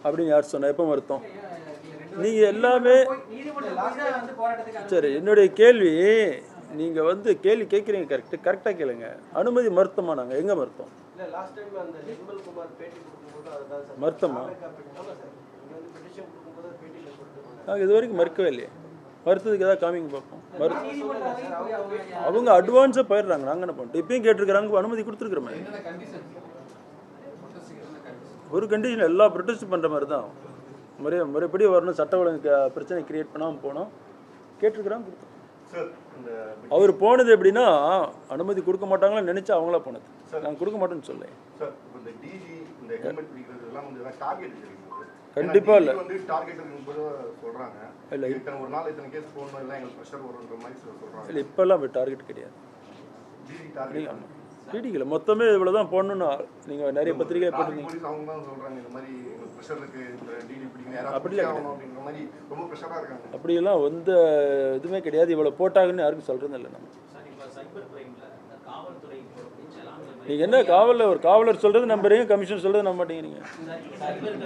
அப்படின்னு யார் சொன்ன? எப்போ மறுத்தோம்? நீங்கள் எல்லாமே சரி. என்னுடைய கேள்வி, நீங்கள் வந்து கேள்வி கேட்குறீங்க, கரெக்டாக கேளுங்க. அனுமதி மறுத்தமா? நாங்கள் எங்கே மறுத்தோம்? மறுத்தமா? நாங்கள் இது வரைக்கும் மறுக்கவே இல்லையே. மறுத்ததுக்கு ஏதாவது காமிங்க பார்ப்போம். அவங்க அட்வான்ஸாக போயிடுறாங்க, நாங்கள் என்ன பண்ணிட்டோம்? இப்பயும் கேட்டிருக்கிறாங்க, அனுமதி கொடுத்துருக்குறோமே. ஒரு கண்டிஷன் எல்லா ப்ரொடெஸ்ட் பண்ணுற மாதிரி தான், முறைப்படி வரணும், சட்ட ஒழுங்கு பிரச்சனை கிரியேட் பண்ணாமல் போனோம். கேட்டிருக்கிறாங்க, கொடுத்தோம். அவர் போனது எப்படின்னா, அனுமதி கொடுக்க மாட்டாங்களா நினைச்சா அவங்களா போனது. நாங்கள் கொடுக்க மாட்டோம்னு சொல்ல. கண்டிப்பா இல்ல. இல்லை, இப்பெல்லாம் டார்கெட் கிடையாது. டிடிக்கல மொத்தமே இவ்வளோதான் போடணும்னு நீங்கள் நிறைய பத்திரிகை போட்டுருந்தீங்க. அப்படியெல்லாம் எந்த இதுவுமே கிடையாது. இவ்வளோ போட்டாங்கன்னு யாருக்கும் சொல்கிறது இல்லை. நம்ம நீங்கள் என்ன காவலில் ஒரு காவலர் சொல்கிறது நம்புறீங்க, கமிஷன் சொல்கிறது நம்ப மாட்டேங்கிறீங்க.